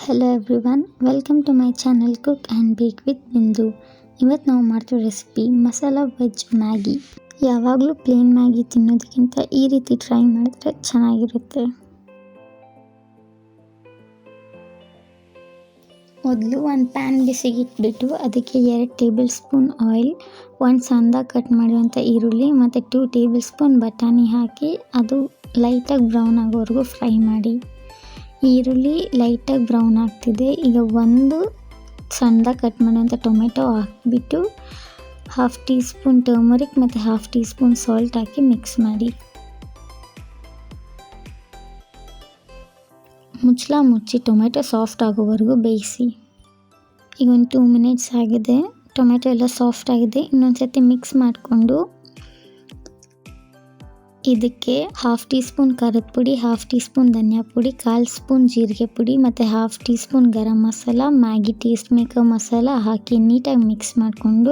Hello everyone, welcome to my channel cook and bake with Bindu. ಇವತ್ತು ನಾವು ಮಾಡ್ತಿರೋ recipe masala veg Maggi. ಯಾವಾಗಲೂ plain Maggi ತಿನ್ನೋದಕ್ಕಿಂತ ಈ ರೀತಿ ಟ್ರೈ ಮಾಡಿದ್ರೆ ಚೆನ್ನಾಗಿರುತ್ತೆ. ಮೊದಲು ಒಂದು ಪ್ಯಾನ್ ಬಿಸಿಗೆ ಇಟ್ಬಿಟ್ಟು ಅದಕ್ಕೆ 2 ಟೇಬಲ್ ಸ್ಪೂನ್ ಆಯಿಲ್, 1 ಸಣ್ಣದಾಗಿ ಕಟ್ ಮಾಡಿರುವಂಥ ಈರುಳ್ಳಿ ಮತ್ತು 2 ಟೇಬಲ್ ಸ್ಪೂನ್ ಬಟಾಣಿ ಹಾಕಿ ಅದು ಲೈಟಾಗಿ ಬ್ರೌನ್ ಆಗೋವರೆಗೂ ಫ್ರೈ ಮಾಡಿ. ಈರುಳ್ಳಿ ಲೈಟಾಗಿ ಬ್ರೌನ್ ಆಗ್ತಿದೆ. ಈಗ ಒಂದು ಸಣ್ಣದಾಗಿ ಕಟ್ ಮಾಡುವಂಥ ಟೊಮೆಟೊ ಹಾಕಿಬಿಟ್ಟು 1/2 ಟೀ ಸ್ಪೂನ್ ಟರ್ಮರಿಕ್ ಮತ್ತು 1/2 ಟೀ ಸ್ಪೂನ್ ಸಾಲ್ಟ್ ಹಾಕಿ ಮಿಕ್ಸ್ ಮಾಡಿ. ಮುಚ್ಚಳ ಮುಚ್ಚಿ ಟೊಮೆಟೊ ಸಾಫ್ಟ್ ಆಗೋವರೆಗೂ ಬೇಯಿಸಿ. ಈಗ ಒಂದು 2 ಮಿನಿಟ್ಸ್ ಆಗಿದೆ, ಟೊಮೆಟೊ ಎಲ್ಲ ಸಾಫ್ಟ್ ಆಗಿದೆ. ಇನ್ನೊಂದು ಸರ್ತಿ ಮಿಕ್ಸ್ ಮಾಡಿಕೊಂಡು ಇದಕ್ಕೆ 1/2 ಟೀ ಸ್ಪೂನ್ ಖಾರದ ಪುಡಿ, 1/2 ಟೀ ಸ್ಪೂನ್ ಧನಿಯಾ ಪುಡಿ, 1/4 ಸ್ಪೂನ್ ಜೀರಿಗೆ ಪುಡಿ ಮತ್ತು 1/2 teaspoon garam masala, Maggi taste maker masala ಹಾಕಿ ನೀಟಾಗಿ ಮಿಕ್ಸ್ ಮಾಡಿಕೊಂಡು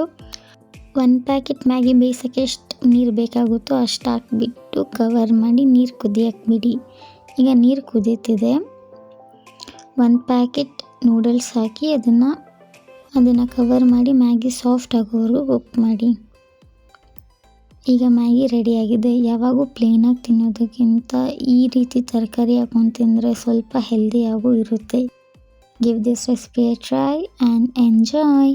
1 ಪ್ಯಾಕೆಟ್ ಮ್ಯಾಗಿ ಬೇಯಿಸೋಕ್ಕೆ ಎಷ್ಟು ನೀರು ಬೇಕಾಗುತ್ತೋ ಅಷ್ಟು ಹಾಕಿಬಿಟ್ಟು ಕವರ್ ಮಾಡಿ ನೀರು ಕುದಿಯಕ್ಕೆ ಬಿಡಿ. ಈಗ ನೀರು ಕುದೀತಿದೆ. 1 ಪ್ಯಾಕೆಟ್ ನೂಡಲ್ಸ್ ಹಾಕಿ ಅದನ್ನು ಕವರ್ ಮಾಡಿ ಮ್ಯಾಗಿ ಸಾಫ್ಟ್ ಆಗೋವರೆಗೂ ಕುಕ್ ಮಾಡಿ. ಈಗ ಮ್ಯಾಗಿ ರೆಡಿಯಾಗಿದೆ. ಯಾವಾಗೂ ಪ್ಲೇನಾಗಿ ತಿನ್ನೋದಕ್ಕಿಂತ ಈ ರೀತಿ ತರಕಾರಿ ಹಾಕೊಂಡು ತಿಂದರೆ ಸ್ವಲ್ಪ ಹೆಲ್ದಿಯಾಗೂ ಇರುತ್ತೆ. Give this recipe A try and enjoy.